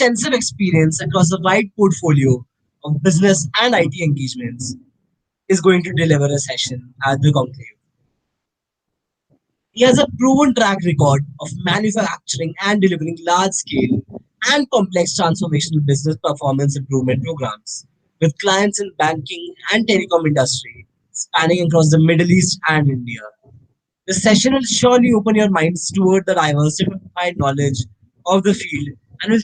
extensive experience across a wide portfolio of business and IT engagements, is going to deliver a session at the Conclave. He has a proven track record of manufacturing and delivering large scale and complex transformational business performance improvement programs with clients in banking and telecom industry spanning across the Middle East and India. The session will surely open your minds toward the diversified knowledge of the field and will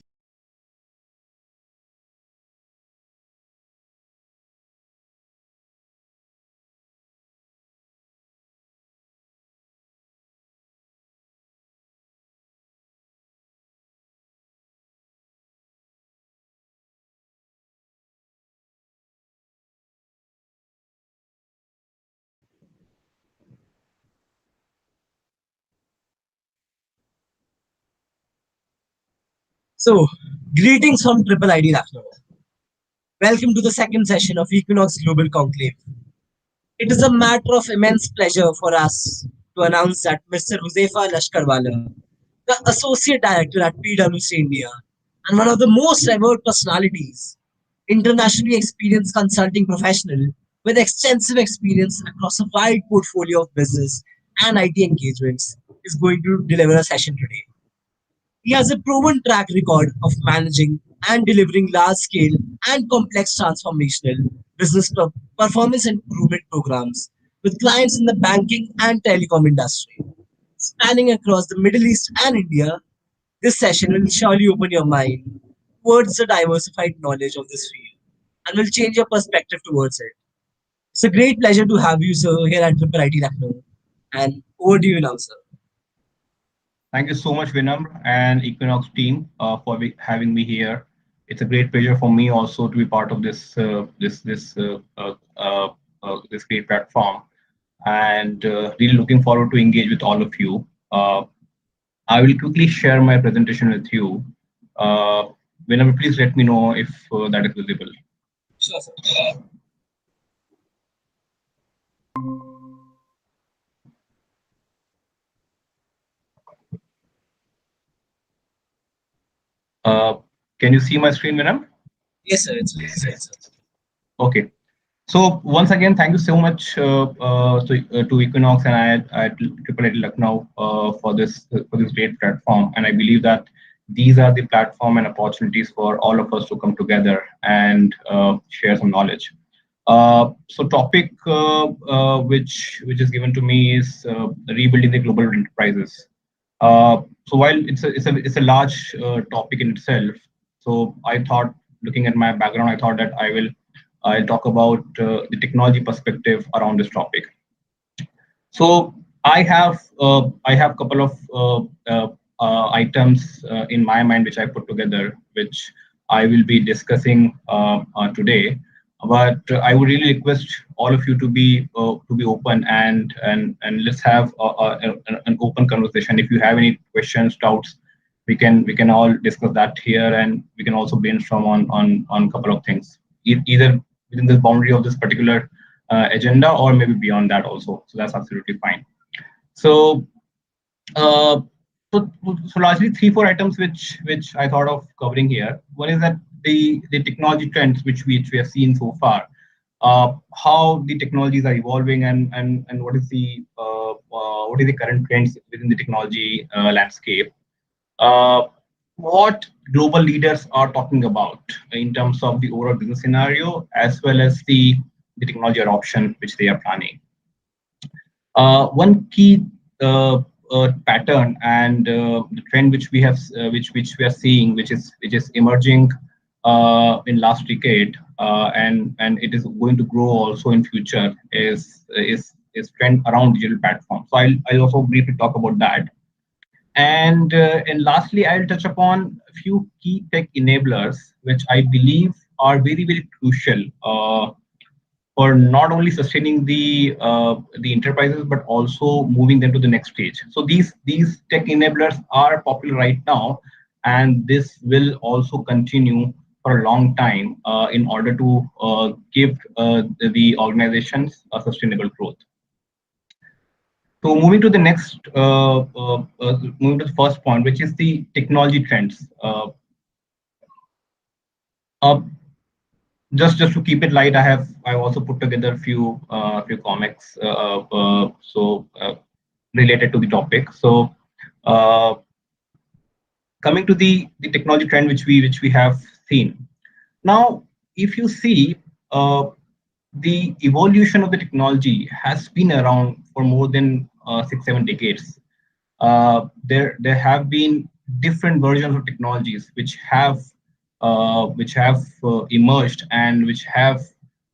so, greetings from Triple ID Lucknow. Welcome to the second session of Equinox Global Conclave. It is a matter of immense pleasure for us to announce that Mr. Huzefa Lashkarwala, the Associate Director at PwC India and one of the most revered personalities, internationally experienced consulting professional with extensive experience across a wide portfolio of business and IT engagements, is going to deliver a session today. He has a proven track record of managing and delivering large scale and complex transformational business performance improvement programs with clients in the banking and telecom industry. Spanning across the Middle East and India, this session will surely open your mind towards the diversified knowledge of this field and will change your perspective towards it. It's a great pleasure to have you, sir, here at Triple IT Lucknow. And over to you now, sir. Thank you so much, Vinamr and Equinox team for having me here. It's a great pleasure for me also to be part of this great platform, and really looking forward to engage with all of you. I will quickly share my presentation with you. Vinamr, please let me know if that is visible. Sure, sir. Can you see my screen, Vinamr? Yes, sir. It's great, sir. Okay. So once again, thank you so much to Equinox and I at IIIT Lucknow for this great platform. And I believe that these are the platform and opportunities for all of us to come together and share some knowledge. So topic which is given to me is rebuilding the global enterprises. So while it's a large topic in itself, so I thought, looking at my background, I thought that I'll talk about the technology perspective around this topic. So I have a couple of items in my mind which I put together, which I will be discussing today. But I would really request all of you to be open and let's have an open conversation. If you have any questions, doubts, we can all discuss that here, and we can also brainstorm on a couple of things, either within the boundary of this particular agenda or maybe beyond that also. So that's absolutely fine. So so largely 3-4 items which I thought of covering here. One is that the technology trends which we have seen so far, how the technologies are evolving, and what is the current trends within the technology landscape. What global leaders are talking about in terms of the overall business scenario, as well as the technology adoption which they are planning. One key pattern and the trend which we have, which we are seeing, which is emerging in last decade, and it is going to grow also in future, is trend around digital platforms. So I'll also briefly talk about that. And lastly, I'll touch upon a few key tech enablers, which I believe are very, very crucial for not only sustaining the enterprises, but also moving them to the next stage. So these tech enablers are popular right now, and this will also continue for a long time in order to give the organizations a sustainable growth. So moving to the next, moving to the first point, which is the technology trends. Uh, just to keep it light, I also put together a few comics related to the topic. So uh, coming to the technology trend which we have seen now, if you see the evolution of the technology has been around for more than 6 7 decades. There have been different versions of technologies which have emerged and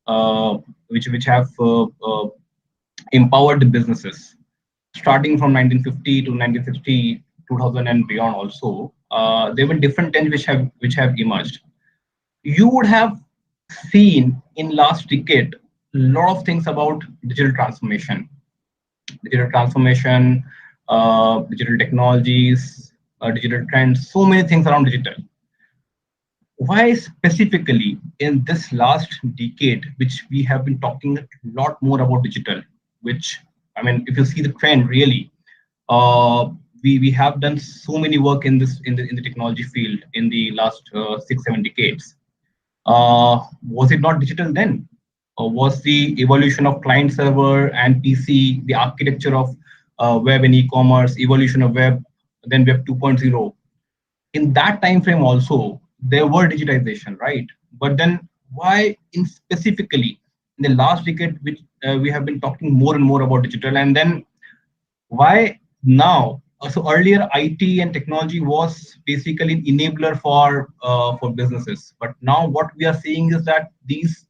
uh, which have empowered the businesses starting from 1950 to 1960, 2000 and beyond. Also, there were different trends which have emerged. You would have seen in last decade a lot of things about digital transformation, digital technologies, digital trends, so many things around digital. Why specifically in this last decade, which we have been talking a lot more about digital, which, I mean, if you see the trend really, uh, we have done so many work in the technology field in the last 6 7 decades. Was it not digital then? Or was the evolution of client server and PC, the architecture of web and e-commerce, evolution of web, then web 2.0? In that time frame also, there were digitization, right? But then why in specifically in the last decade, which we have been talking more and more about digital, and then why now? So earlier, IT and technology was basically an enabler for businesses, but now what we are seeing is that these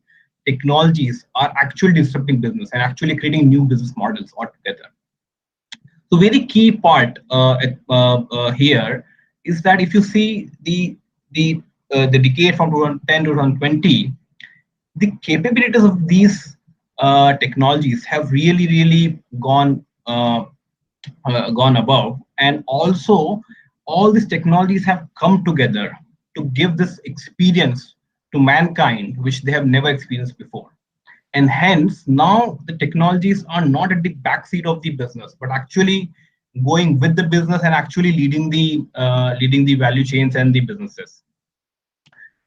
technologies are actually disrupting business and actually creating new business models altogether. So very key part here is that if you see the decade from 2010 to 2020, the capabilities of these technologies have really gone above, and also all these technologies have come together to give this experience to mankind which they have never experienced before. And hence now the technologies are not at the backseat of the business but actually going with the business and actually leading the value chains and the businesses.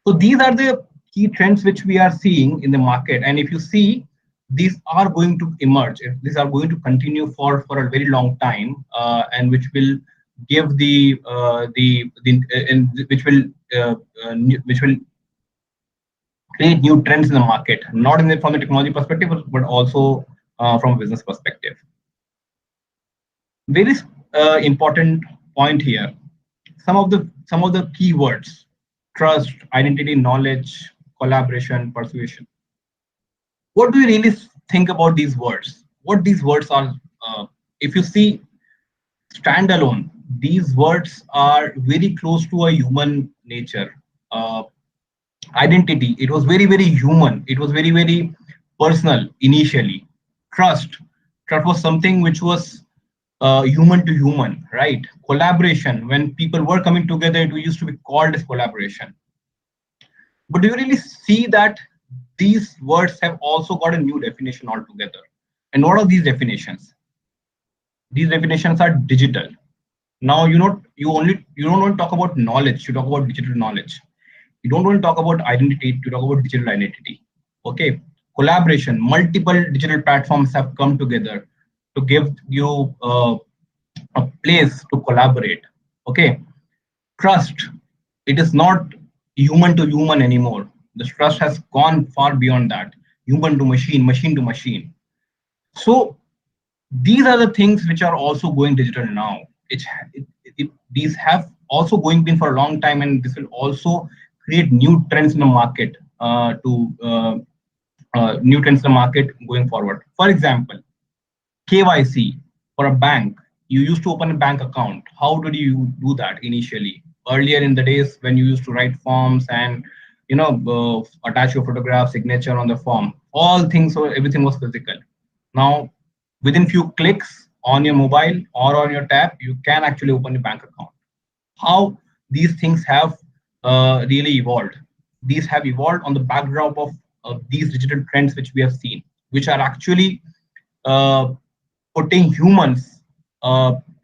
So these are the key trends which we are seeing in the market. And if you see, these are going to emerge. These are going to continue for a very long time, and which will give and which will create new trends in the market, not from the technology perspective, but also from a business perspective. Very important point here. Some of the keywords: trust, identity, knowledge, collaboration, persuasion. What do you really think about these words? What these words are? If you see standalone, these words are very close to a human nature. Uh, Identity, it was very human. It was very personal initially. Trust was something which was human to human, right? Collaboration, when people were coming together, it used to be called as collaboration. But do you really see that these words have also got a new definition altogether? And what are these definitions? These definitions are digital. Now you don't want to talk about knowledge, you talk about digital knowledge. You don't want to talk about identity, you talk about digital identity. Okay. Collaboration, multiple digital platforms have come together to give you a place to collaborate. Okay. Trust, it is not human to human anymore. The trust has gone far beyond that, human to machine, machine to machine. So these are the things which are also going digital now. These have also going been for a long time, and this will also create new trends in the market to new trends in the market going forward. For example, KYC for a bank. You used to open a bank account. How did you do that initially? Earlier in the days when you used to write forms and attach your photograph, signature on the form, all things, so everything was physical. Now, within few clicks on your mobile or on your tab, you can actually open a bank account. How these things have really evolved. These have evolved on the backdrop of these digital trends which we have seen, which are actually uh, putting humans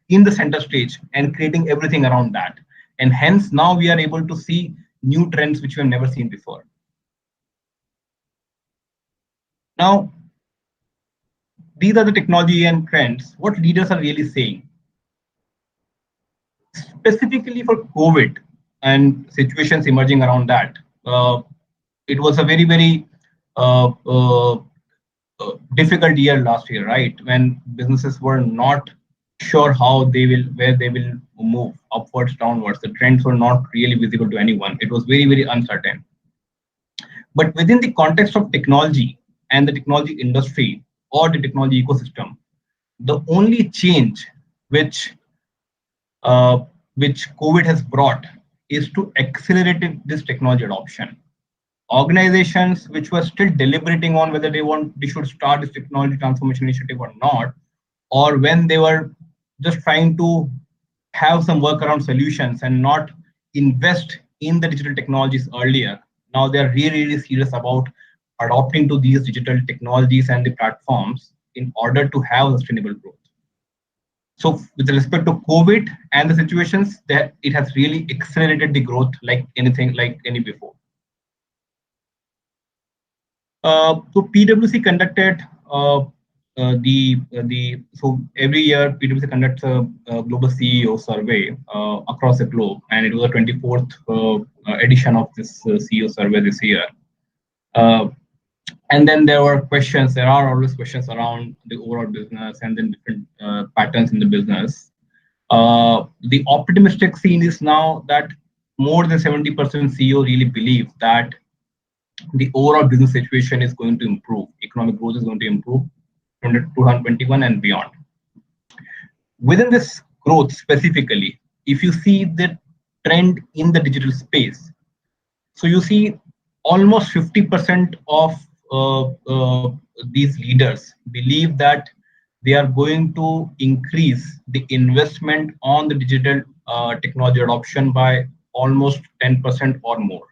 in the center stage and creating everything around that. And hence now we are able to see new trends which we have never seen before. Now, these are the technology and trends. What leaders are really saying, specifically for COVID and situations emerging around that. It was a very uh, uh, difficult year last year, right? When businesses were not sure where they will move upwards, downwards. The trends were not really visible to anyone. It was very uncertain. But within the context of technology and the technology industry or the technology ecosystem, the only change which uh, which COVID has brought is to accelerate this technology adoption. Organizations which were still deliberating on whether they should start this technology transformation initiative or not, or when they were just trying to have some workaround solutions and not invest in the digital technologies earlier. Now they are really serious about adopting to these digital technologies and the platforms in order to have sustainable growth. So with respect to COVID and the situations, that it has really accelerated the growth like any before. So PwC conducted so every year PwC conducts a global CEO survey across the globe, and it was the 24th edition of this CEO survey this year. And then there were questions. There are always questions around the overall business and then different patterns in the business. The optimistic scene is now that more than 70% CEO really believe that the overall business situation is going to improve. Economic growth is going to improve from 2021 and beyond. Within this growth specifically, if you see the trend in the digital space, so you see almost 50% of these leaders believe that they are going to increase the investment on the digital technology adoption by almost 10% or more.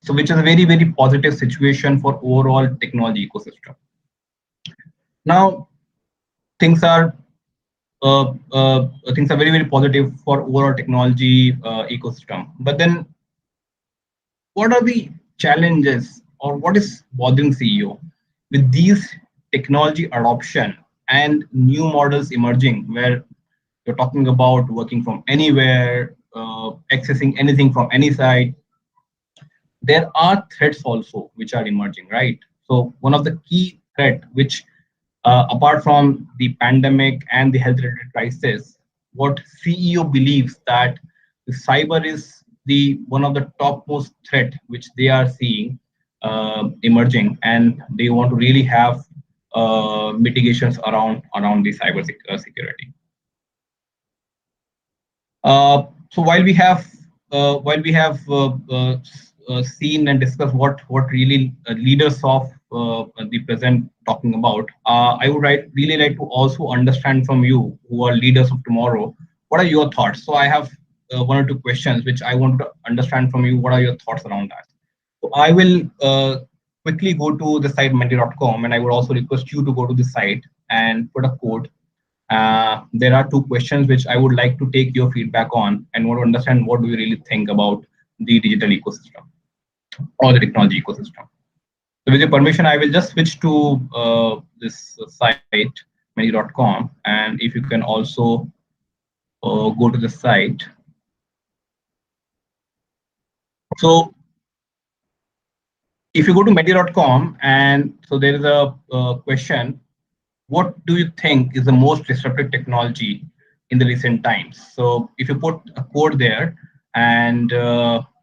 So which is a very positive situation for overall technology ecosystem. Now things are very positive for overall technology ecosystem. But then what are the challenges or what is bothering CEO with these technology adoption and new models emerging where you're talking about working from anywhere, accessing anything from any side? There are threats also which are emerging, right? So one of the key threat which apart from the pandemic and the health related crisis, what CEO believes that the cyber is the one of the topmost threat which they are seeing emerging, and they want to really have mitigations around the cyber security. So while we have seen and discussed what really leaders of the present talking about, I would really like to also understand from you who are leaders of tomorrow. What are your thoughts? So I have one or two questions which I want to understand from you. What are your thoughts around that? So I will quickly go to the site mendy.com, and I would also request you to go to the site and put a code. There are two questions which I would like to take your feedback on and want to understand what do you really think about the digital ecosystem or the technology ecosystem. So with your permission, I will just switch to this site, mendy.com, and if you can also go to the site. So if you go to mendy.com, and so there is a question, what do you think is the most disruptive technology in the recent times? So if you put a code there and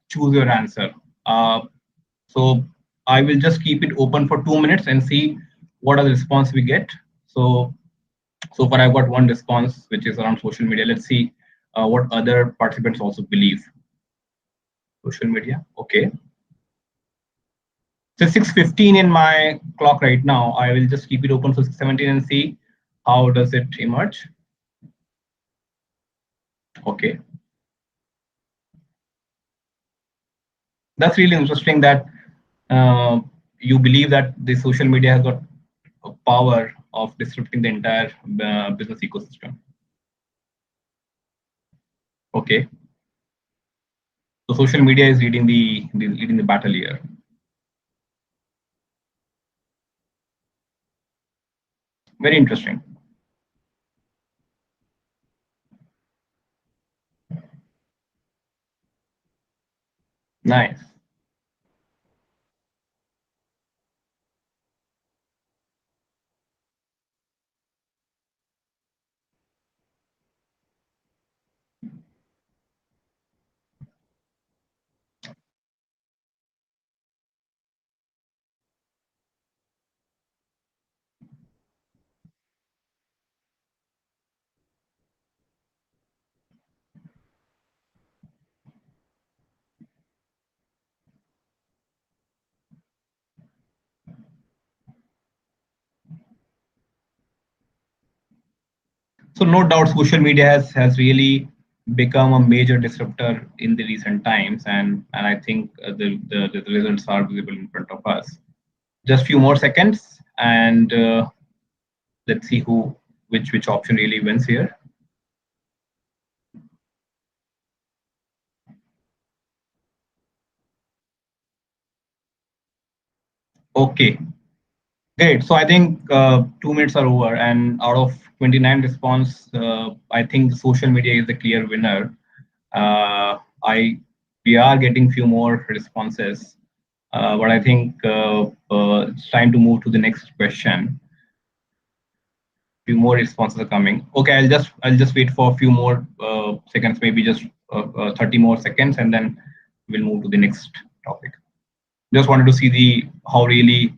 choose your answer. So I will just keep it open for 2 minutes and see what are the response we get. So far I've got one response which is around social media. Let's see what other participants also believe. Social media, okay. So 6:15 in my clock right now. I will just keep it open for 6:17 and see how does it emerge. Okay. That's really interesting that you believe that the social media has got a power of disrupting the entire business ecosystem. Okay. So social media is leading the battle here. Very interesting. Nice. So no doubt, social media has really become a major disruptor in the recent times, and I think the results are visible in front of us. Just few more seconds, and let's see which option really wins here. Okay, great. So I think 2 minutes are over, and out of 29 response, I think social media is the clear winner. I We are getting few more responses, but I think it's time to move to the next question. Few more responses are coming. Okay, I'll just wait for a few more seconds, maybe just 30 more seconds, and then we'll move to the next topic. Just wanted to see the how really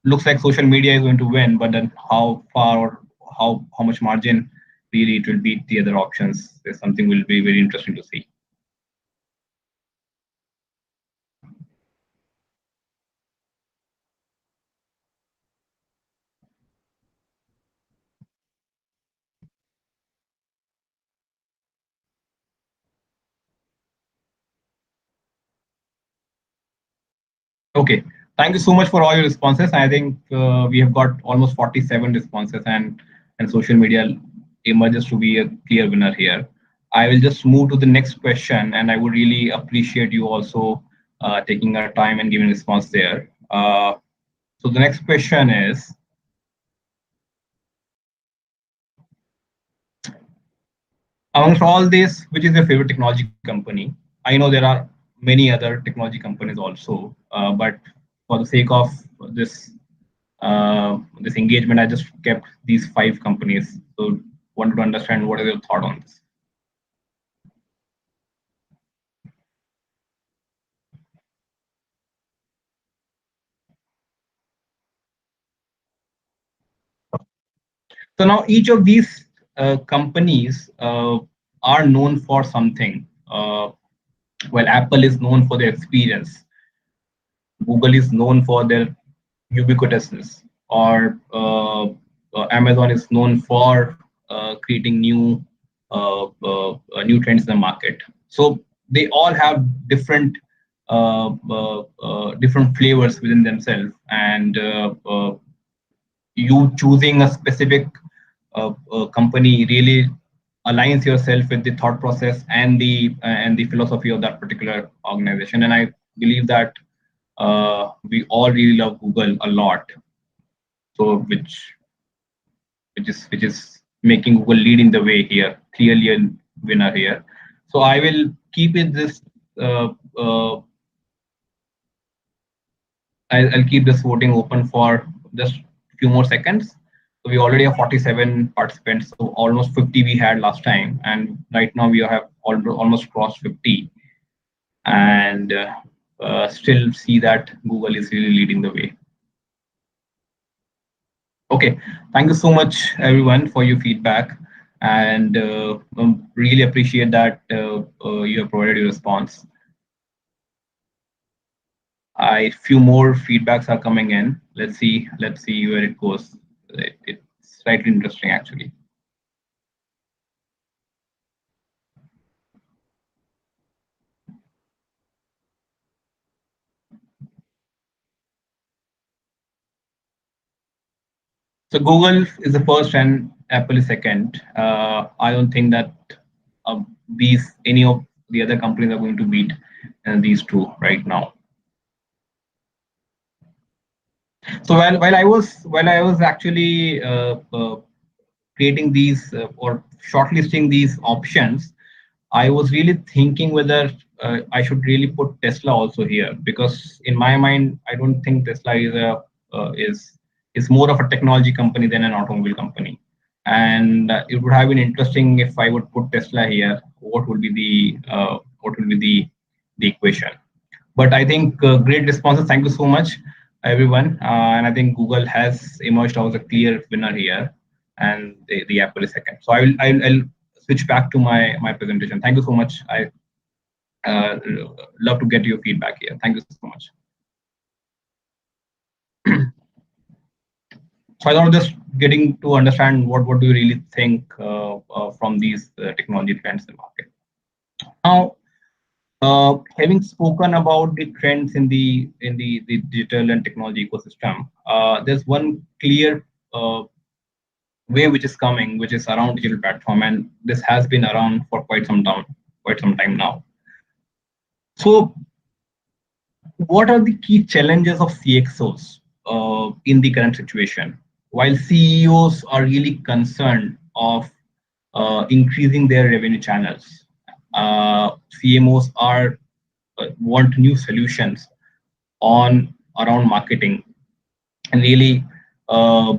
looks like social media is going to win, but then how far or how much margin really it will beat the other options is something will be very interesting to see. Okay, thank you so much for all your responses. I think we have got almost 47 responses, and social media emerges to be a clear winner here. I will just move to the next question, and I would really appreciate you also taking our time and giving response there. So the next question is, amongst all this, which is your favorite technology company? I know there are many other technology companies also, but for the sake of this this engagement, I just kept these 5 companies. So wanted to understand what is your thought on this. So now each of these companies are known for something. Well, Apple is known for their experience. Google is known for their ubiquitousness, or Amazon is known for creating new trends in the market. So they all have different flavors within themselves, and you choosing a specific company really aligns yourself with the thought process and the philosophy of that particular organization. And I believe that we all really love Google a lot. So which is making Google leading the way here, clearly a winner here. So I will keep it this. Uh, uh, I'll keep this voting open for just a few more seconds. So we already have 47 participants, so almost 50 we had last time, and right now we have almost crossed 50, and still see that Google is really leading the way. Okay, thank you so much, everyone, for your feedback, and really appreciate that you have provided your response. I few more feedbacks are coming in. Let's see where it goes. It's slightly interesting, actually. So Google is the first and Apple is second. I don't think that these any of the other companies are going to beat these two right now. So while I was actually creating these or shortlisting these options, I was really thinking whether I should really put Tesla also here, because in my mind, I don't think Tesla is more of a technology company than an automobile company. And it would have been interesting if I would put Tesla here. What would be the equation? But I think great responses. Thank you so much, everyone. And I think Google has emerged as a clear winner here, and the Apple is second. So I'll switch back to my presentation. Thank you so much. I love to get your feedback here. Thank you so much. So I thought just getting to understand what do you really think from these technology trends in the market. Now, having spoken about the trends in the digital and technology ecosystem, there's one clear way which is coming, which is around digital platform, and this has been around for quite some time now. So, what are the key challenges of CXOs in the current situation? While CEOs are really concerned of increasing their revenue channels, CMOs are want new solutions on around marketing and really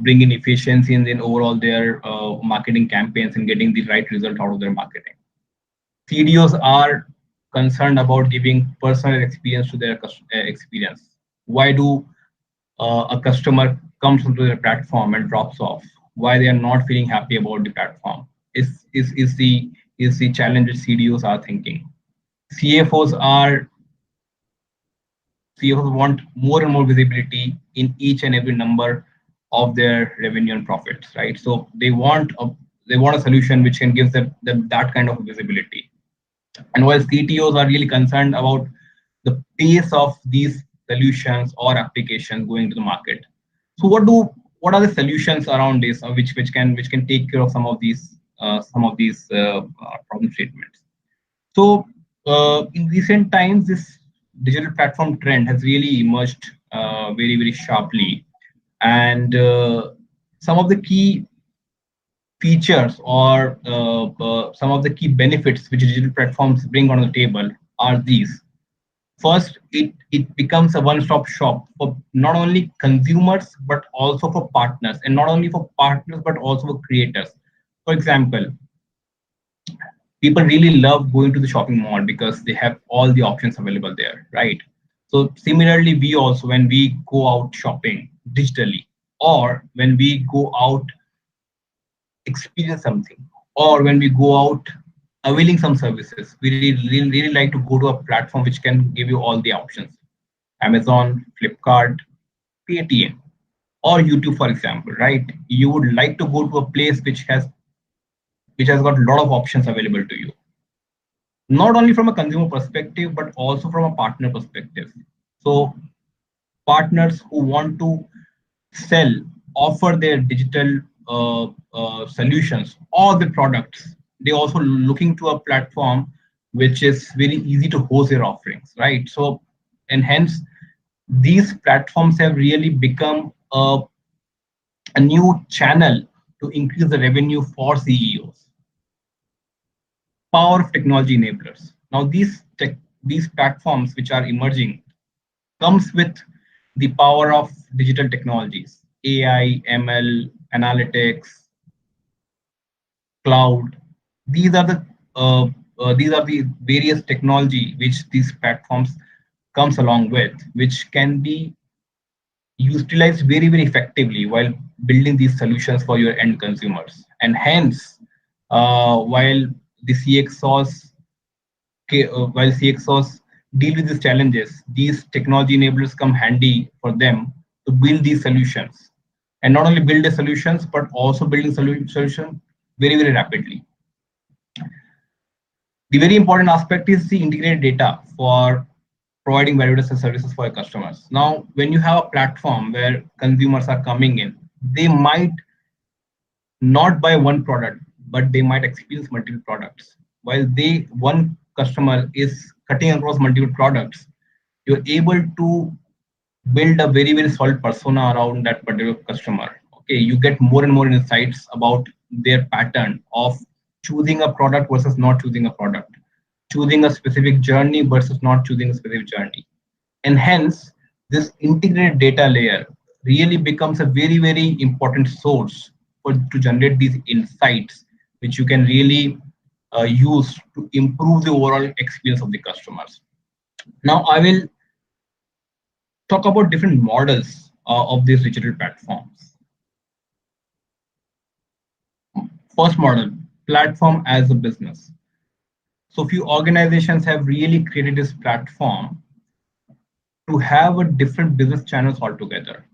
bring in efficiency in overall their marketing campaigns and getting the right result out of their marketing. CDOs are concerned about giving personal experience to their experience. Why do a customer comes onto their platform and drops off? Why they are not feeling happy about the platform? Is the challenge that CDOs are thinking. CFOs are CFOs want more and more visibility in each and every number of their revenue and profits, right? So they want a solution which can give them that kind of visibility. And while CTOs are really concerned about the pace of these solutions or applications going to the market. So what are the solutions around this, which can take care of some of these problem statements? So in recent times, this digital platform trend has really emerged very sharply, and some of the key features or some of the key benefits which digital platforms bring on the table are these. First, it becomes a one-stop shop for not only consumers but also for partners, and not only for partners but also for creators. For example, people really love going to the shopping mall because they have all the options available there, right? So similarly, we also, when we go out shopping digitally, or when we go out experience something, or when we go out availing some services, we really like to go to a platform which can give you all the options. Amazon, Flipkart, Paytm, or YouTube, for example, right? You would like to go to a place which has got a lot of options available to you, not only from a consumer perspective but also from a partner perspective. So partners who want to sell, offer their digital solutions or the products, they also looking to a platform which is very easy to host their offerings, right? So, and hence these platforms have really become a new channel to increase the revenue for CEOs. Power of technology enablers. Now these platforms which are emerging comes with the power of digital technologies, AI, ML, analytics, cloud. These are the various technology which these platforms comes along with, which can be utilized very effectively while building these solutions for your end consumers. And hence, while the CXOs deal with these challenges, these technology enablers come handy for them to build these solutions, and not only build the solutions but also building solution very rapidly. The very important aspect is the integrated data for providing valuable services for your customers. Now, when you have a platform where consumers are coming in, they might not buy one product, but they might experience multiple products. While one customer is cutting across multiple products, you're able to build a very solid persona around that particular customer. Okay, you get more and more insights about their pattern of choosing a product versus not choosing a product, choosing a specific journey versus not choosing a specific journey. And hence, this integrated data layer really becomes a very important source to generate these insights, which you can really use to improve the overall experience of the customers. Now, I will talk about different models of these digital platforms. First model, platform as a business. So few organizations have really created this platform to have a different business channels altogether.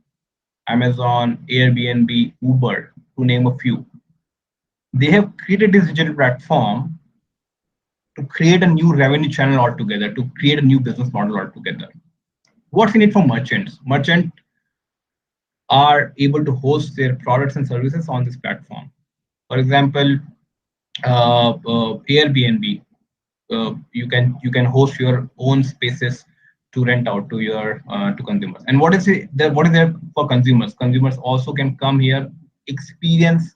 Amazon, Airbnb, Uber, to name a few. They have created this digital platform to create a new revenue channel altogether, to create a new business model altogether. What's in it for merchants? Merchants are able to host their products and services on this platform. For example, Airbnb, you can host your own spaces to rent out to your to consumers. And what is there for consumers? Consumers also can come here, experience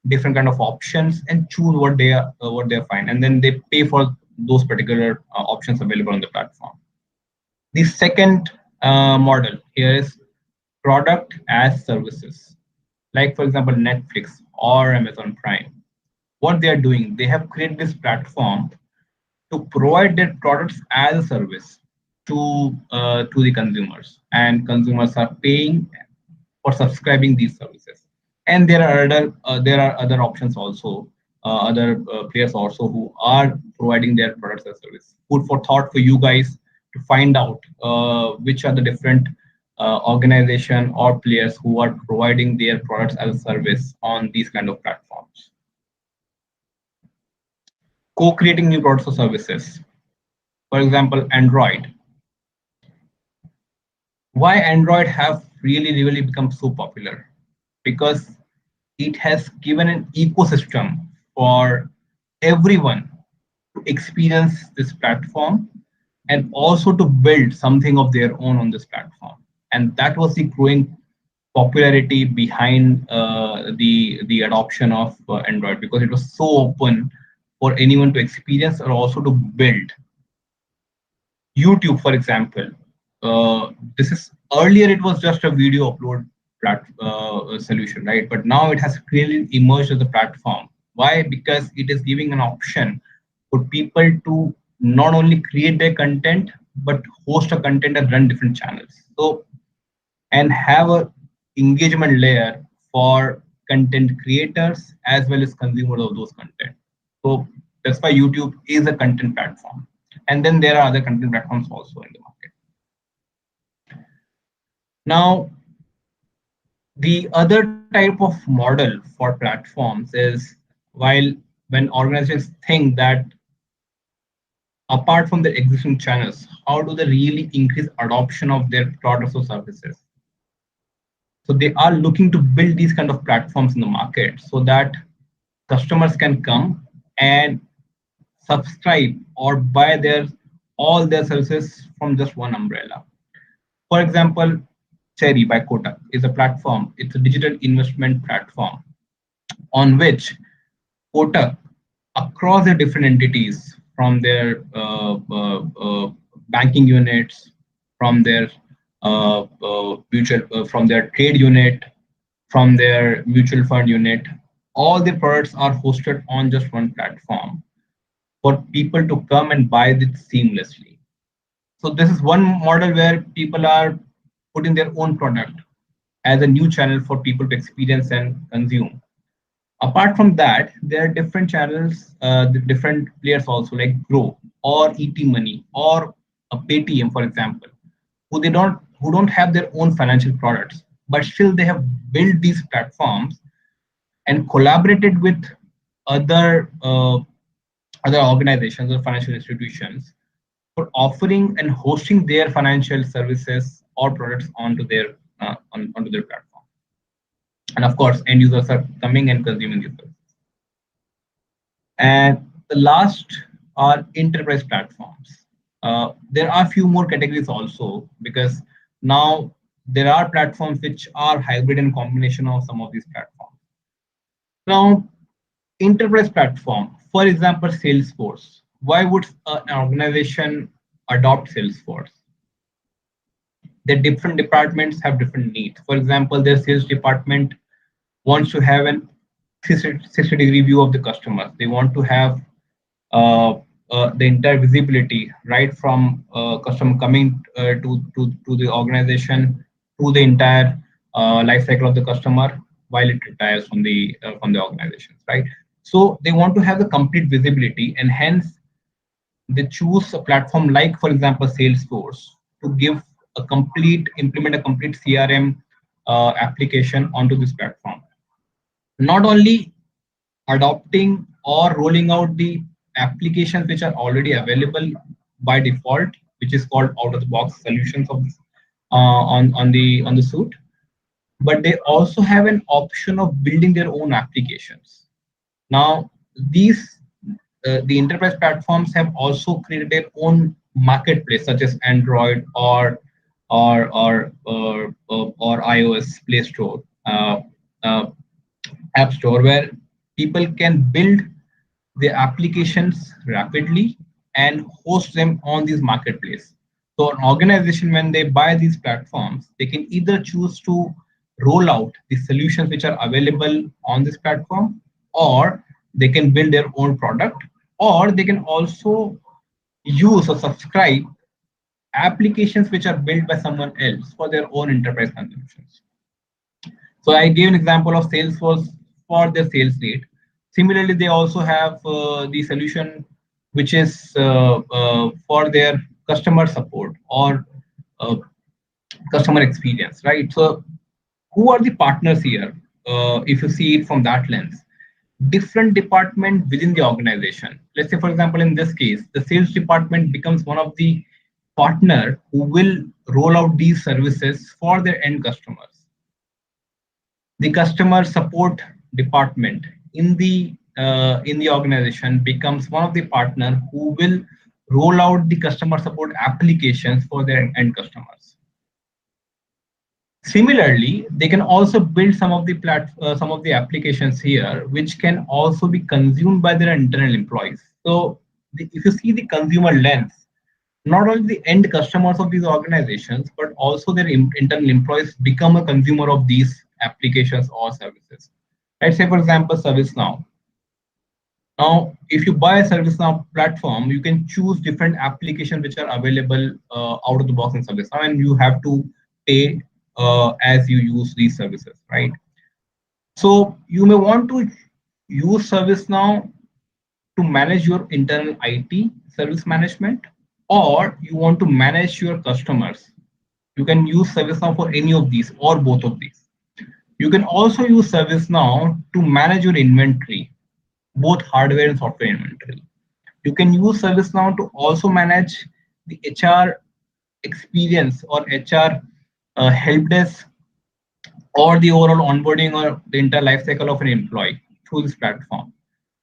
different kind of options, and choose what they find, and then they pay for those particular options available on the platform. The second model here is product as services, like for example Netflix or Amazon Prime. What they are doing, they have created this platform to provide their products as a service to the consumers, and consumers are paying for subscribing these services. And there are other options also, other players also who are providing their products as service. Food for thought for you guys to find out which are the different organization or players who are providing their products as a service on these kind of platforms. Co-creating new products or services. For example, Android. Why Android have really become so popular? Because it has given an ecosystem for everyone to experience this platform and also to build something of their own on this platform. And that was the growing popularity behind the adoption of Android, because it was so open for anyone to experience or also to build. YouTube, for example, this is earlier it was just a video upload solution, right? But now it has clearly emerged as a platform. Why? Because it is giving an option for people to not only create their content but host a content and run different channels. So and have a engagement layer for content creators as well as consumers of those content. So that's why YouTube is a content platform. And then there are other content platforms also in the market. Now, the other type of model for platforms is, while when organizations think that apart from the existing channels, how do they really increase adoption of their products or services? So they are looking to build these kind of platforms in the market so that customers can come and subscribe or buy all their services from just one umbrella. For example, Cherry by Kotak is a platform. It's a digital investment platform on which Kotak, across the different entities, from their banking units, from their from their trade unit, from their mutual fund unit, all the products are hosted on just one platform for people to come and buy it seamlessly. So this is one model where people are putting their own product as a new channel for people to experience and consume. Apart from that, there are different channels, the different players also, like Grow or ET Money or a Paytm, for example, who don't have their own financial products, but still they have built these platforms and collaborated with other other organizations or financial institutions for offering and hosting their financial services or products onto their onto their platform. And of course, end users are coming and consuming these services. And the last are enterprise platforms. There are few more categories also, because now there are platforms which are hybrid and combination of some of these platforms. Now, enterprise platform, for example, Salesforce. Why would an organization adopt Salesforce? The different departments have different needs. For example, their sales department wants to have an 60-degree view of the customer. They want to have uh, the entire visibility, right from customer coming to the organization, to the entire life cycle of the customer while it retires from the organizations, right? So they want to have the complete visibility, and hence they choose a platform like, for example, Salesforce, to give a complete implement a complete CRM application onto this platform. Not only adopting or rolling out the applications which are already available by default, which is called out of the box solutions of on the suite, but they also have an option of building their own applications. Now, these the enterprise platforms have also created their own marketplace, such as Android or iOS Play Store, uh, App Store, where people can build their applications rapidly and host them on these marketplace. So an organization, when they buy these platforms, they can either choose to roll out the solutions which are available on this platform, or they can build their own product, or they can also use or subscribe applications which are built by someone else for their own enterprise consumptions. So I gave an example of Salesforce for their sales lead. Similarly, they also have the solution which is for their customer support or uh, customer experience, right? So who are the partners here? If you see it from that lens, different department within the organization. Let's say, for example, in this case, the sales department becomes one of the partner who will roll out these services for their end customers. The customer support department in the organization becomes one of the partner who will roll out the customer support applications for their end customers. Similarly, they can also build some of the applications here, which can also be consumed by their internal employees. So if you see the consumer lens, not only the end customers of these organizations, but also their internal employees become a consumer of these applications or services. Let's say, for example, ServiceNow. Now, if you buy a ServiceNow platform, you can choose different applications which are available out of the box in ServiceNow, and you have to pay as you use these services, right? So you may want to use ServiceNow to manage your internal IT service management, or you want to manage your customers. You can use ServiceNow for any of these or both of these. You can also use ServiceNow to manage your inventory, both hardware and software inventory. You can use ServiceNow to also manage the HR experience or HR help desk, or the overall onboarding or the entire life cycle of an employee through this platform.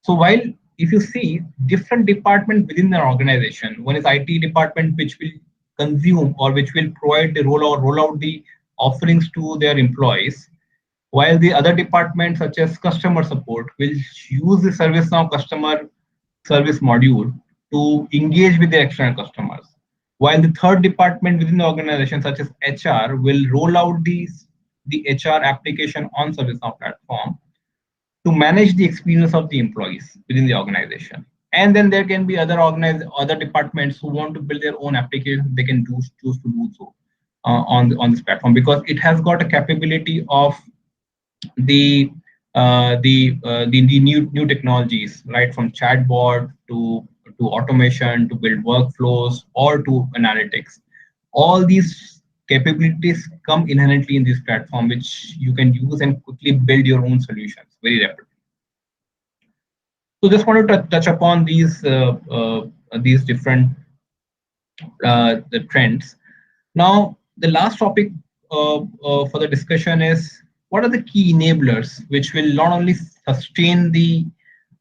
So while if you see different department within an organization, one is IT department, which will consume or which will provide the roll out the offerings to their employees, while the other departments such as customer support will use the ServiceNow customer service module to engage with their external customers. While the third department within the organization such as HR will roll out the HR application on ServiceNow platform to manage the experience of the employees within the organization. And then there can be other departments who want to build their own applications. They can choose to do so on this platform, because it has got a capability of the the new technologies, right, from chatbot to automation, to build workflows, or to analytics. All these capabilities come inherently in this platform, which you can use and quickly build your own solutions very rapidly. So just wanted to touch upon these different the trends. Now, the last topic for the discussion is, what are the key enablers which will not only sustain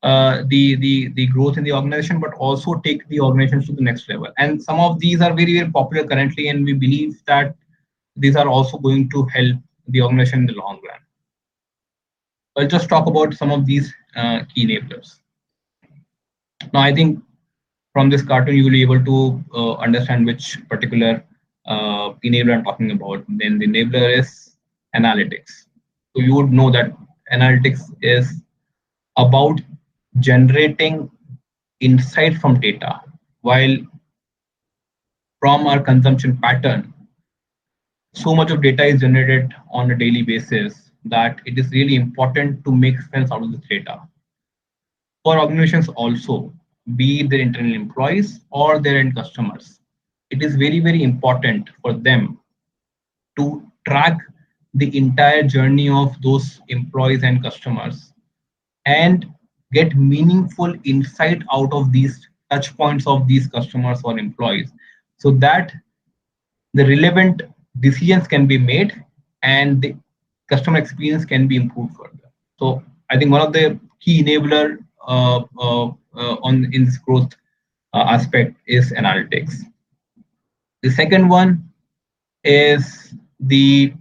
the growth in the organization, but also take the organization to the next level. And some of these are very, very popular currently, and we believe that these are also going to help the organization in the long run. I'll just talk about some of these key enablers. Now, I think from this cartoon, you will be able to understand which particular enabler I'm talking about. Then the enabler is analytics. So you would know that analytics is about generating insight from data. While from our consumption pattern, so much of data is generated on a daily basis that it is really important to make sense out of this data. For organizations also, be it their internal employees or their end customers, it is very, very important for them to track the entire journey of those employees and customers and get meaningful insight out of these touch points of these customers or employees, so that the relevant decisions can be made and the customer experience can be improved further. So I think one of the key enabler on in this growth aspect is analytics. The second one is the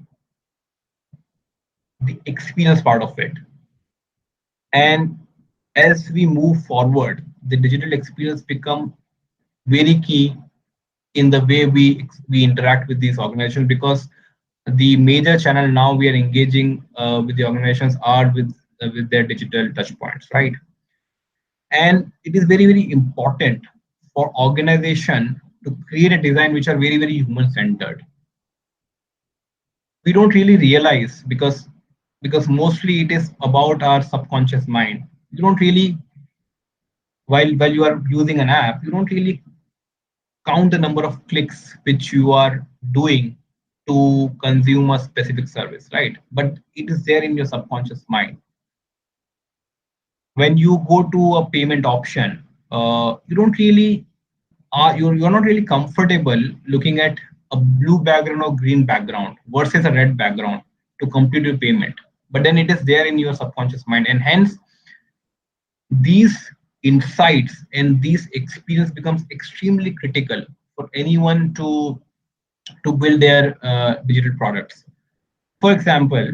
experience part of it. And as we move forward, the digital experience become very key in the way we interact with these organizations, because the major channel now we are engaging with the organizations are with their digital touch points, right? And it is very, very important for organization to create a design which are very, very human centered. We don't really realize, because mostly it is about our subconscious mind. You don't really, while you are using an app, you don't really count the number of clicks which you are doing to consume a specific service, right? But it is there in your subconscious mind. When you go to a payment option, you don't really you're not really comfortable looking at a blue background or green background versus a red background to complete your payment. But then it is there in your subconscious mind, and hence these insights and these experience becomes extremely critical for anyone to build their digital products. For example,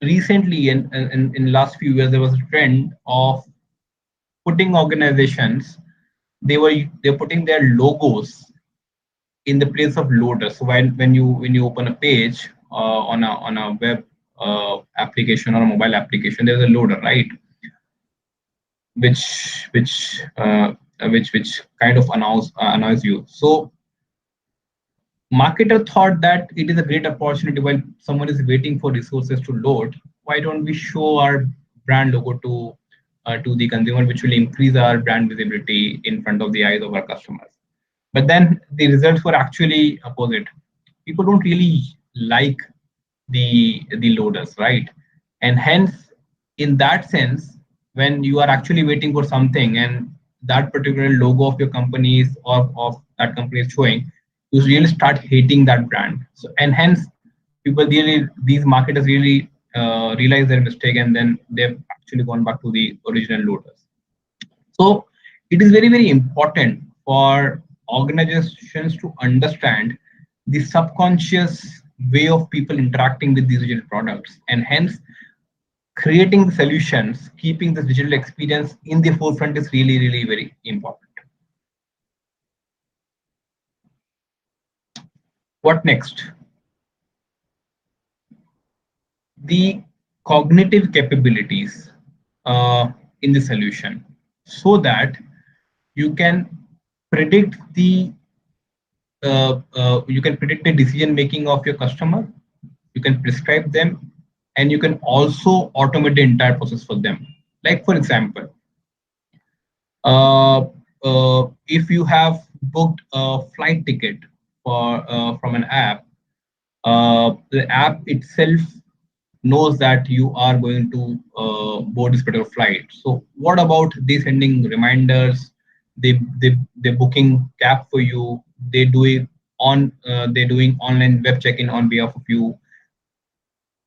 recently in last few years, there was a trend of putting organizations, they're putting their logos in the place of loaders. So when you open a page on a web application or a mobile application, there's a loader, right? Which kind of annoys you. So marketer thought that it is a great opportunity while someone is waiting for resources to load. Why don't we show our brand logo to the consumer, which will increase our brand visibility in front of the eyes of our customers? But then the results were actually opposite. People don't really like the loaders, right? And hence, in that sense, when you are actually waiting for something and that particular logo of your company is or of that company is showing, you really start hating that brand. So and hence, people really, these marketers really realize their mistake, and then they've actually gone back to the original loaders. So it is very, very important for organizations to understand the subconscious way of people interacting with these digital products, and hence creating the solutions, keeping the digital experience in the forefront is really, really very important. What next? The cognitive capabilities in the solution, so that you can predict the decision making of your customer, you can prescribe them, and you can also automate the entire process for them. Like for example, if you have booked a flight ticket from an app, the app itself knows that you are going to board this particular flight. So what about they sending reminders? They booking cab for you. They're doing online web check-in on behalf of you.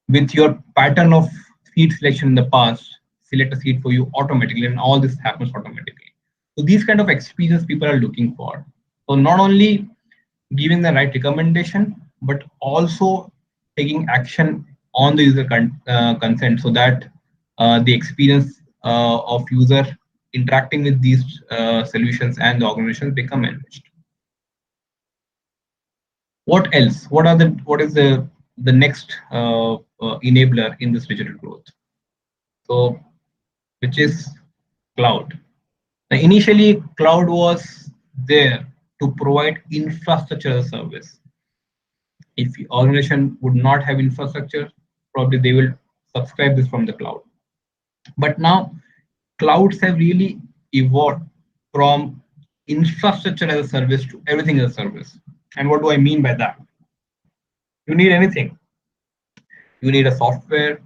With your pattern of seat selection in the past, select a seat for you automatically, and all this happens automatically. So these kind of experience people are looking for. So not only giving the right recommendation, but also taking action on the user consent, so that the experience of user interacting with these solutions and the organizations become enriched. What else? What is the next enabler in this digital growth? So, which is cloud. Now, initially, cloud was there to provide infrastructure as a service. If the organization would not have infrastructure, probably they will subscribe this from the cloud. But now, clouds have really evolved from infrastructure as a service to everything as a service. And what do I mean by that? You need anything. You need a software,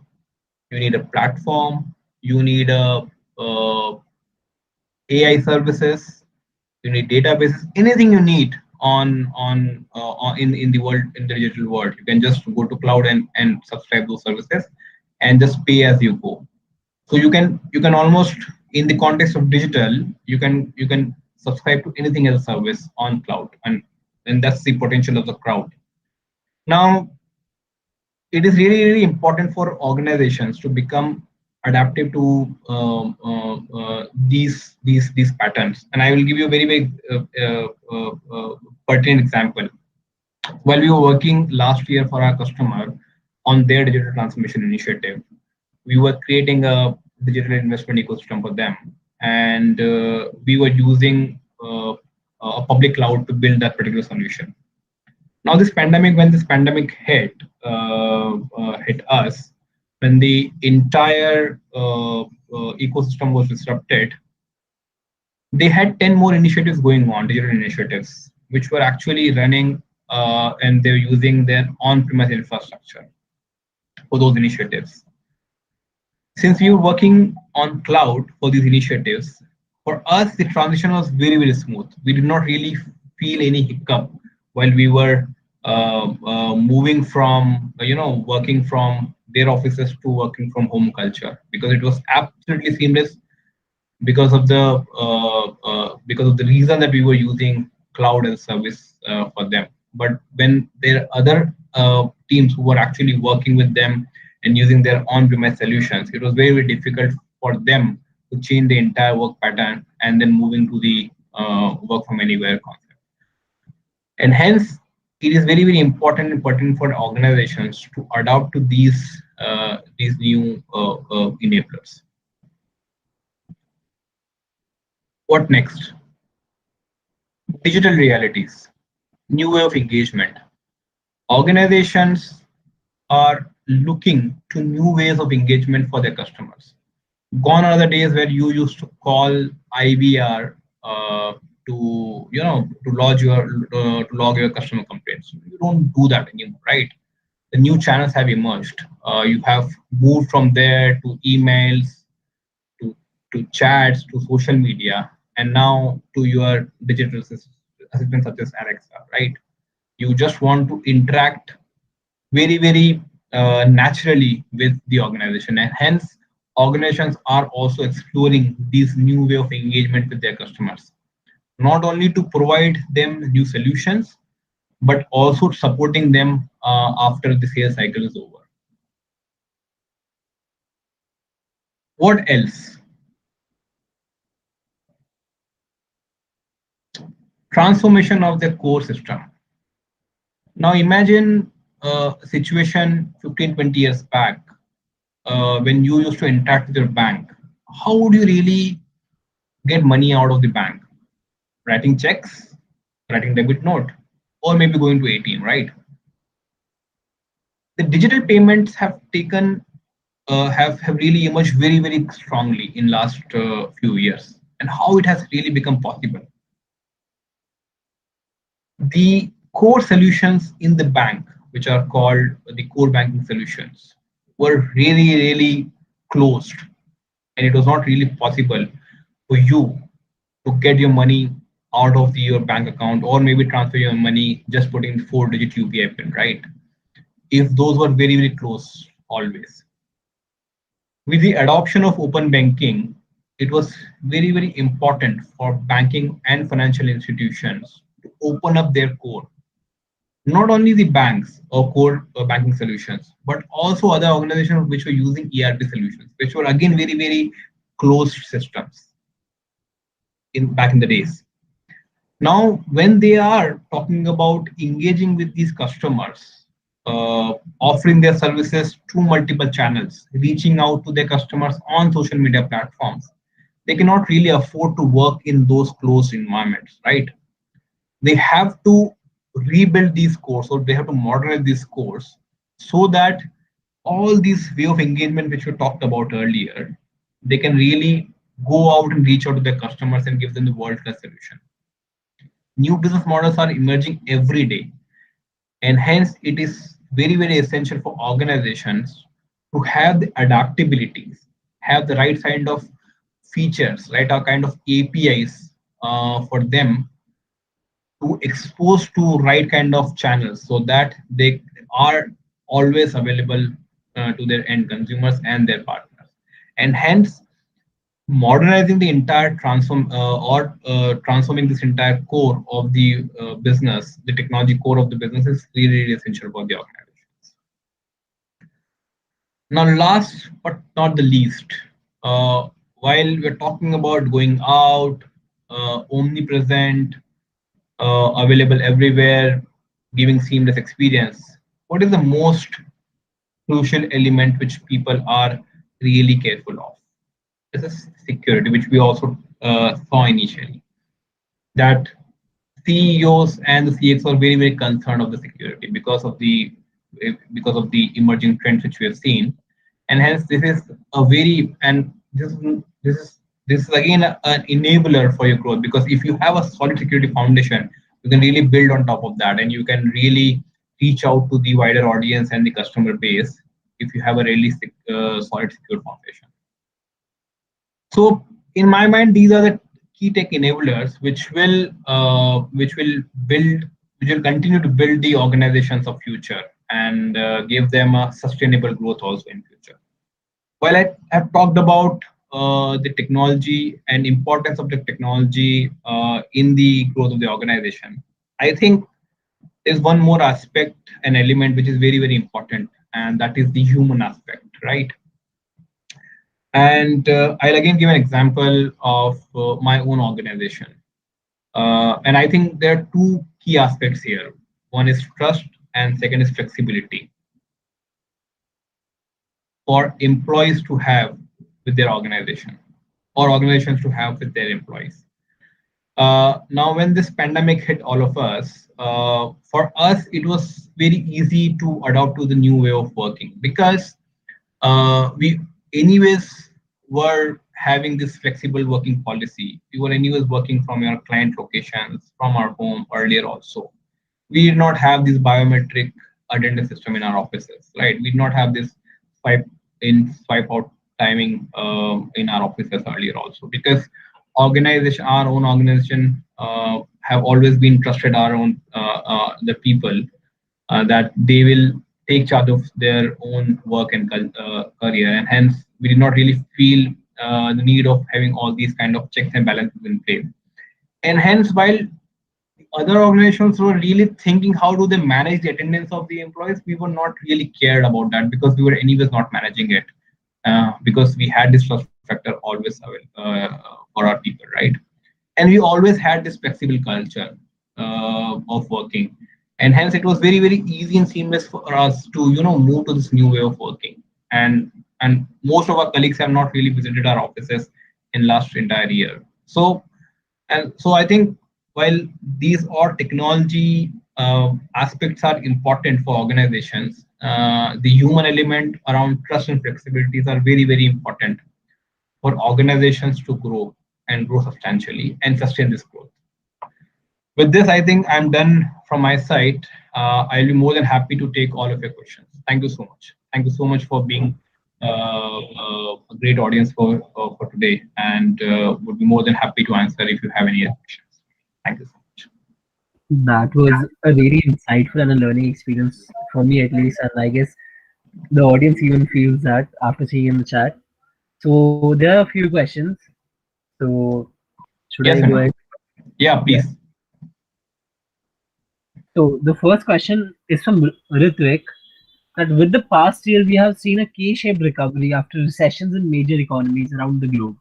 you need a platform, you need AI services, you need databases, anything you need in the world, in the digital world. You can just go to cloud and subscribe those services and just pay as you go. So you can almost, in the context of digital, you can subscribe to anything as a service on cloud, and that's the potential of the cloud. Now, it is really, really important for organizations to become adaptive to these patterns. And I will give you a very, very pertinent example. While we were working last year for our customer on their digital transformation initiative, we were creating a digital investment ecosystem for them, and we were using a public cloud to build that particular solution. Now, when this pandemic hit us, when the entire ecosystem was disrupted, they had 10 more initiatives going on, digital initiatives, which were actually running, and they're using their on-premise infrastructure for those initiatives. Since we were working on cloud for these initiatives, for us, the transition was very, very smooth. We did not really feel any hiccup while we were moving from, working from their offices to working from home culture, because it was absolutely seamless, because of the reason that we were using cloud as a service for them. But when there are other teams who were actually working with them and using their on-premise solutions, it was very, very difficult for them to change the entire work pattern and then moving to the work from anywhere concept. And hence, it is very, very important for organizations to adapt to these new enablers. What next? Digital realities, new way of engagement. Organizations are looking to new ways of engagement for their customers. Gone are the days where you used to call IVR to log your customer complaints. You don't do that anymore, right? The new channels have emerged. You have moved from there to emails, to chats, to social media, and now to your digital assistants such as Alexa, right? You just want to interact very, very naturally with the organization, and hence organizations are also exploring this new way of engagement with their customers, not only to provide them new solutions, but also supporting them after the sales cycle is over. What else? Transformation of the core system. Now imagine a situation 15, 20 years back, when you used to interact with your bank. How would you really get money out of the bank? Writing checks, writing debit note, or maybe going to ATM, right? The digital payments have taken have really emerged very, very strongly in last few years, and how it has really become possible. The core solutions in the bank, which are called the core banking solutions, were really, really closed, and it was not really possible for you to get your money out of your bank account, or maybe transfer your money just putting the 4-digit UPI pin, right? If those were very, very close always. With the adoption of open banking, it was very, very important for banking and financial institutions to open up their core. Not only the banks or core banking solutions, but also other organizations which were using ERP solutions, which were again very, very closed systems in back in the days. Now, when they are talking about engaging with these customers, offering their services through multiple channels, reaching out to their customers on social media platforms, they cannot really afford to work in those closed environments, right? They have to rebuild these cores, or they have to modernize these cores so that all these way of engagement which we talked about earlier, they can really go out and reach out to their customers and give them the world-class solution. New business models are emerging every day, and hence it is very, very essential for organizations to have the adaptabilities, have the right kind of features, right, or kind of APIs for them to expose to right kind of channels so that they are always available to their end consumers and their partners. And hence modernizing the entire transforming this entire core of the business, the technology core of the business, is really, really essential for the organizations. Now, last but not the least, while we're talking about going out, omnipresent, available everywhere, giving seamless experience, what is the most crucial element which people are really careful of? This is security, which we also saw initially. That CEOs and the CXOs are very, very concerned of the security because of the emerging trends which we have seen, and hence this is a very and this is again an enabler for your growth, because if you have a solid security foundation, you can really build on top of that, and you can really reach out to the wider audience and the customer base if you have a really solid secure foundation. So in my mind, these are the key tech enablers which will continue to build the organizations of future and give them a sustainable growth also in future. While I have talked about the technology and importance of the technology in the growth of the organization, I think there's one more aspect and element which is very, very important, and that is the human aspect, right? And I'll again give an example of my own organization. And I think there are two key aspects here. One is trust, and second is flexibility for employees to have with their organization, or organizations to have with their employees. Now, when this pandemic hit all of us, for us, it was very easy to adapt to the new way of working, because we anyways were having this flexible working policy. We were anyways working from our client locations, from our home earlier also. We did not have this biometric attendance system in our offices, right? We did not have this swipe in, swipe out timing in our offices earlier also, because our own organization have always been trusted our own the people that they will take charge of their own work and career, and hence we did not really feel the need of having all these kind of checks and balances in place. And hence, while other organizations were really thinking how do they manage the attendance of the employees, we were not really cared about that, because we were anyways not managing it, because we had this trust factor always for our people, right? And we always had this flexible culture of working, and hence it was very, very easy and seamless for us to move to this new way of working. And most of our colleagues have not really visited our offices in last entire year. So I think while these all technology aspects are important for organizations, the human element around trust and flexibilities are very, very important for organizations to grow and grow substantially and sustain this growth. With this, I think I'm done from my side. I'll be more than happy to take all of your questions. Thank you so much. Thank you so much for being a great audience for today, and would be more than happy to answer if you have any questions. Thank you so much. That was a really insightful and a learning experience for me at least, and I guess the audience even feels that after seeing in the chat. So there are a few questions. So should Yes, I go Vinod. ahead? Yeah, Yeah. please. So the first question is from Ritvik. That with the past year, we have seen a K-shaped recovery after recessions in major economies around the globe,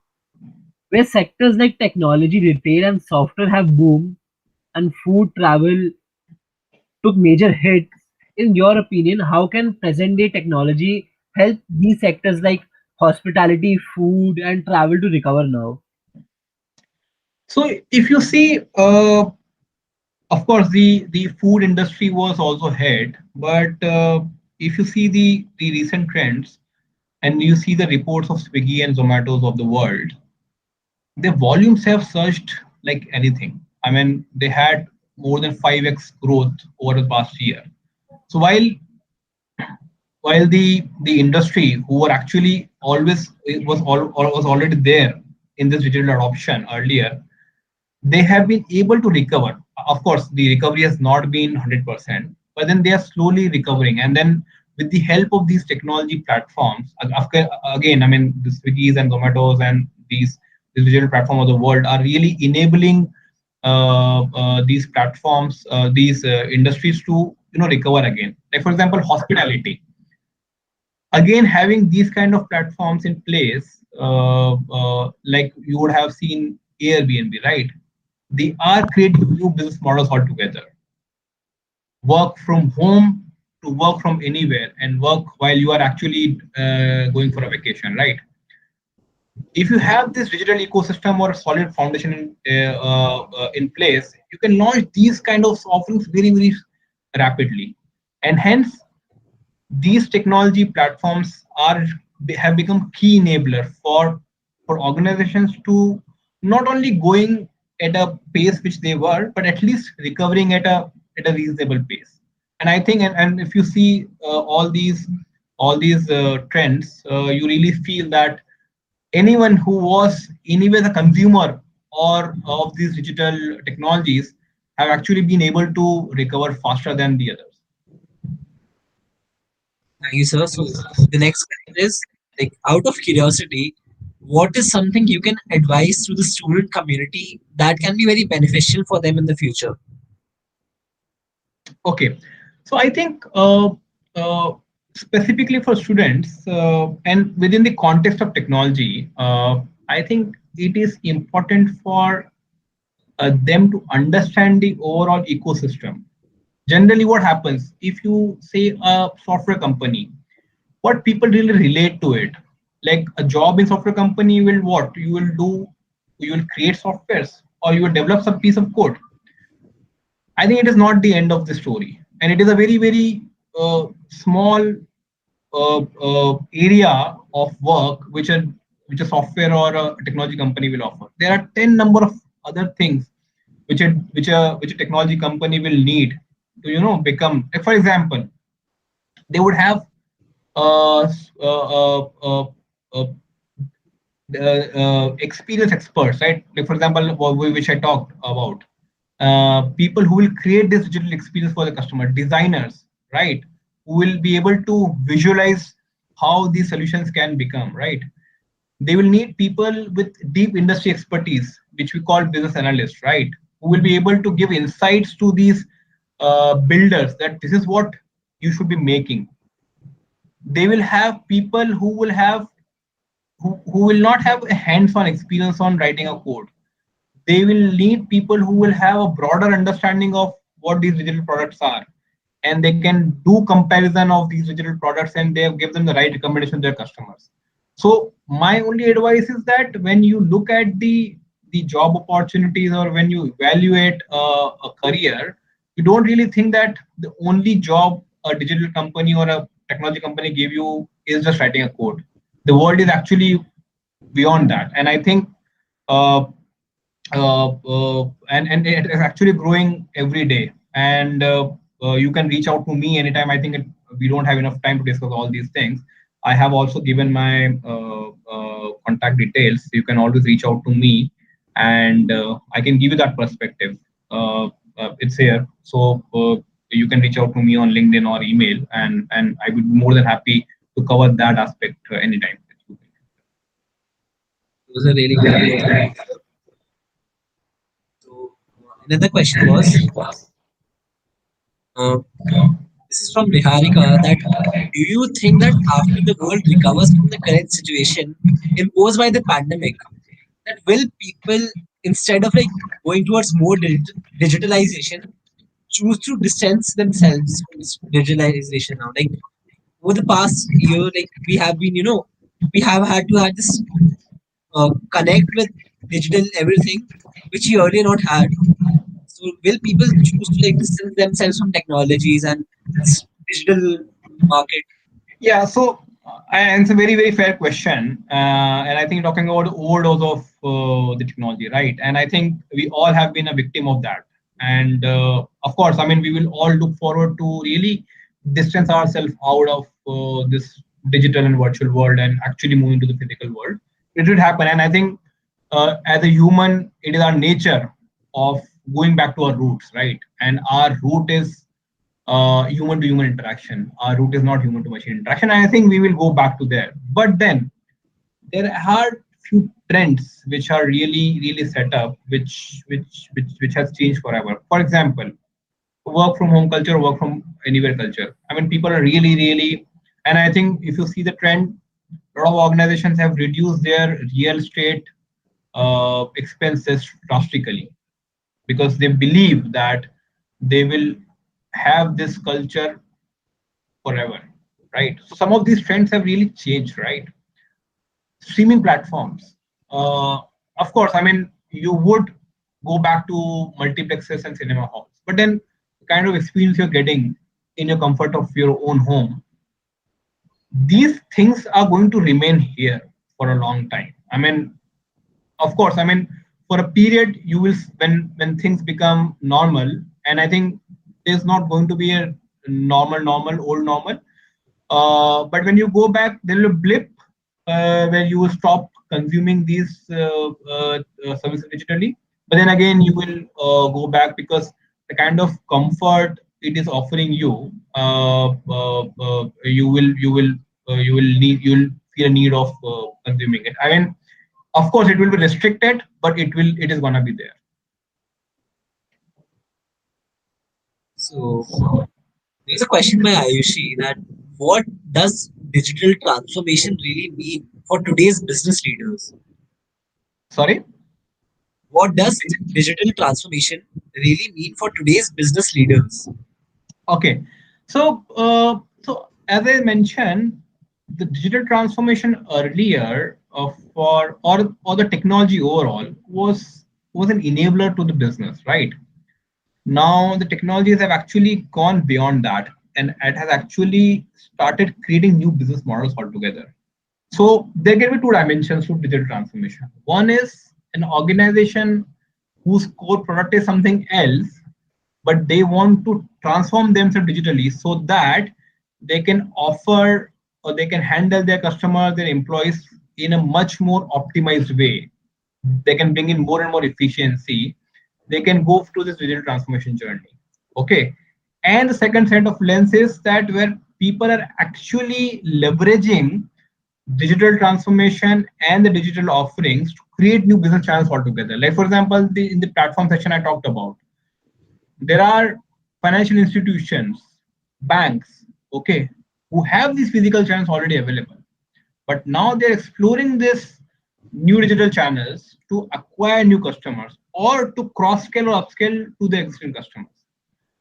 where sectors like technology, retail, and software have boomed, and food, travel took major hits. In your opinion, how can present day technology help these sectors like hospitality, food, and travel to recover now? So if you see, of course, the food industry was also hit, but if you see the recent trends and you see the reports of Swiggy and Zomatos of the world, their volumes have surged like anything. I mean, they had more than 5x growth over the past year. So while the industry who were actually always it was was already there in this digital adoption earlier, they have been able to recover. Of course, the recovery has not been 100%, but then they are slowly recovering. And then with the help of these technology platforms, again, I mean, the Swiggy's and Zomatos and these digital platforms of the world are really enabling these platforms, these industries to recover again. Like for example, hospitality. Again, having these kind of platforms in place, like you would have seen Airbnb, right? They are creating new business models altogether. Work from home to work from anywhere and work while you are actually going for a vacation, right? If you have this digital ecosystem or a solid foundation in place, you can launch these kind of offerings very, very rapidly. And hence, these technology platforms are have become key enabler for organizations to not only going at a pace which they were, but at least recovering at a reasonable pace. And I think, and if you see all these trends, you really feel that anyone who was anyway the consumer or of these digital technologies have actually been able to recover faster than the others. Thank you, sir. So the next question is, like, out of curiosity, what is something you can advise to the student community that can be very beneficial for them in the future? Okay, so I think specifically for students and within the context of technology, I think it is important for them to understand the overall ecosystem. Generally, what happens if you say a software company, what people really relate to it, like a job in software company will what you will do, you will create softwares or you will develop some piece of code. I think it is not the end of the story, and it is a very, very small area of work which a software or a technology company will offer. There are 10 number of other things which a technology company will need to become. Like for example, they would have uh, s- uh, uh, uh, experienced experts, right? Like for example, which I talked about, people who will create this digital experience for the customer, designers, right? Who will be able to visualize how these solutions can become, right? They will need people with deep industry expertise, which we call business analysts, right? Who will be able to give insights to these builders that this is what you should be making. They will have people who will not have a hands-on experience on writing a code. They will need people who will have a broader understanding of what these digital products are, and they can do comparison of these digital products and they give them the right recommendation to their customers. So my only advice is that when you look at the job opportunities or when you evaluate a career, you don't really think that the only job a digital company or a technology company give you is just writing a code. The world is actually beyond that, and I think uh, and it is actually growing every day. And you can reach out to me anytime. I think we don't have enough time to discuss all these things. I have also given my contact details. You can always reach out to me, and I can give you that perspective. It's here, so you can reach out to me on LinkedIn or email, and I would be more than happy to cover that aspect anytime. Those are really good answers. So another question was, uh, this is from Niharika, that do you think that after the world recovers from the current situation imposed by the pandemic, that will people, instead of like going towards more digitalization, choose to distance themselves from this digitalization now? Like over the past year, like we have been, we have had to have this connect with digital everything, which we earlier not had. So will people choose to like distance themselves from technologies and this digital market? Yeah, so and it's a very, very fair question. And I think talking about the overdose of the technology, right? And I think we all have been a victim of that. And of course, I mean, we will all look forward to really distance ourselves out of this digital and virtual world and actually move into the physical world. It would happen. And I think as a human, it is our nature of going back to our roots, right? And our root is human to human interaction. Our root is not human to machine interaction. I think we will go back to there. But then there are few trends which are really, really set up, which has changed forever. For example, work from home culture, work from anywhere culture. I mean, people are really, really, and I think if you see the trend, a lot of organizations have reduced their real estate expenses drastically because they believe that they will have this culture forever, right? So some of these trends have really changed, right? Streaming platforms. Of course, I mean, you would go back to multiplexes and cinema halls, but then the kind of experience you're getting in your comfort of your own home, these things are going to remain here for a long time. I mean, of course, I mean, for a period, you will when things become normal, and I think there's not going to be a normal, old normal. But when you go back, there will be a blip where you will stop consuming these services digitally. But then again, you will go back because the kind of comfort it is offering you, you will feel a need of consuming it. I mean, of course, it will be restricted, but it is gonna be there. So there's a question by Ayushi that what does digital transformation really mean for today's business leaders? Sorry. What does digital transformation really mean for today's business leaders? Okay. So as I mentioned, the digital transformation earlier or the technology overall was an enabler to the business, right? Now the technologies have actually gone beyond that, and it has actually started creating new business models altogether. So there can be two dimensions to digital transformation. One is an organization whose core product is something else, but they want to transform themselves digitally so that they can offer or they can handle their customers, their employees in a much more optimized way. They can bring in more and more efficiency. They can go through this digital transformation journey. Okay. And the second set of lenses that where people are actually leveraging digital transformation and the digital offerings to create new business channels altogether. Like for example, in the platform section I talked about, there are financial institutions, banks, okay, who have these physical channels already available, but now they're exploring this new digital channels to acquire new customers or to cross scale or upscale to the existing customers.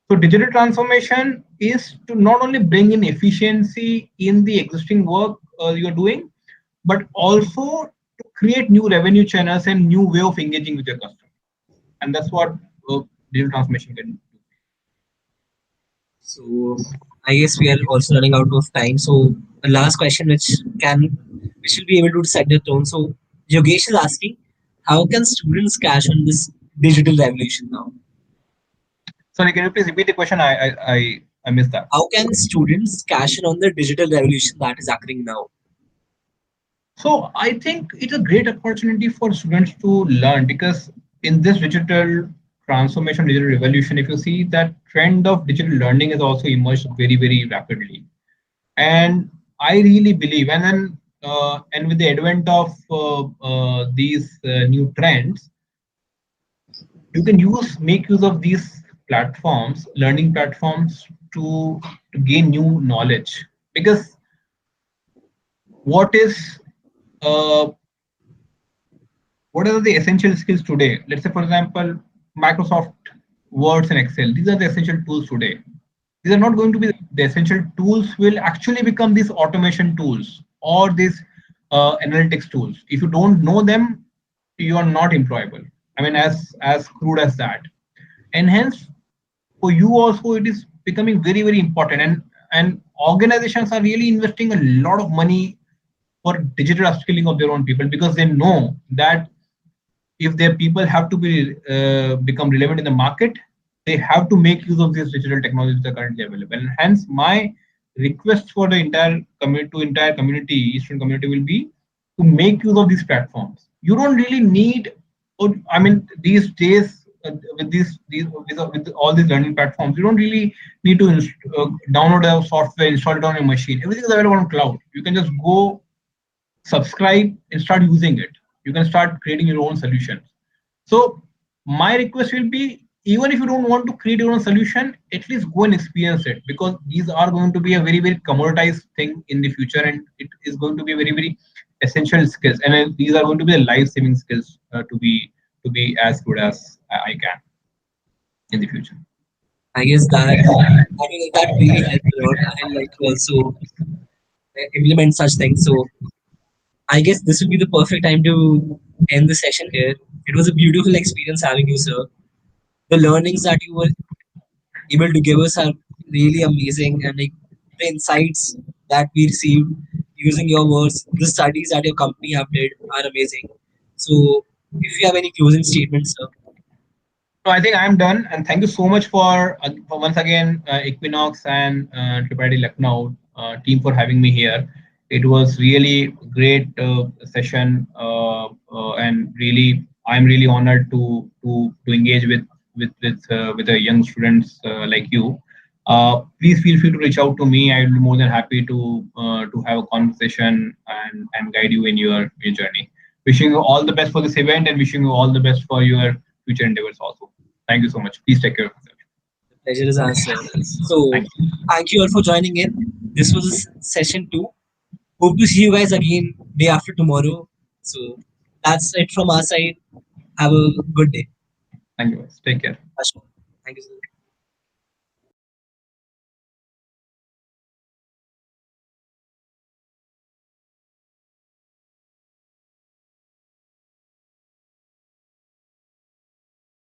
So digital transformation is to not only bring in efficiency in the existing work you're doing, but also to create new revenue channels and new way of engaging with your customers. And that's what digital transformation can do. So I guess we are also running out of time. So the last question, which will be able to set the tone. So Yogesh is asking, how can students cash on this digital revolution now? Sorry, can you please repeat the question? I missed that. How can students cash in on the digital revolution that is occurring now? So I think it's a great opportunity for students to learn because in this digital transformation, digital revolution, if you see that trend of digital learning has also emerged very, very rapidly. And I really believe, and then and with the advent of these new trends, you can make use of these platforms, learning platforms, to gain new knowledge. Because what is uh, what are the essential skills today? Let's say, for example, Microsoft Words and Excel. These are the essential tools today. These are not going to be the essential tools. Will actually become these automation tools or these analytics tools. If you don't know them, you are not employable. I mean, as crude as that. And hence, for you also, it is becoming very very important. And organizations are really investing a lot of money for digital upskilling of their own people, because they know that if their people have to be become relevant in the market, they have to make use of these digital technologies that are currently available. And hence, my request for the entire community, Eastern community, will be to make use of these platforms. You don't really need, I mean, these days with with all these learning platforms, you don't really need to download a software, install it on your machine. Everything is available on cloud. You can just go subscribe and start using it. You can start creating your own solutions. So my request will be, even if you don't want to create your own solution, at least go and experience it, because these are going to be a very very commoditized thing in the future, and it is going to be a very very essential skills, and these are going to be the life saving skills to be as good as I can in the future. I guess that really helps a lot. I like to also implement such things. So I guess this would be the perfect time to end the session here. It was a beautiful experience having you, sir. The learnings that you were able to give us are really amazing, and like the insights that we received using your words, the studies that your company have did are amazing. So if you have any closing statements, sir. So I think I'm done, and thank you so much for once again Equinox and IIIT Lucknow team for having me here. It was really great session, and really I'm really honored to engage with the young students like you. Please feel free to reach out to me. I will be more than happy to have a conversation and guide you in your journey. Wishing you all the best for this event, and wishing you all the best for your future endeavors also. Thank you so much. Please take care of yourself. Pleasure is answered. So Thank you. thank you all for joining in. This was session 2. Hope to see you guys again day after tomorrow. So that's it from our side. Have a good day. Thank you guys. Take care. Ashok. Thank you, sir.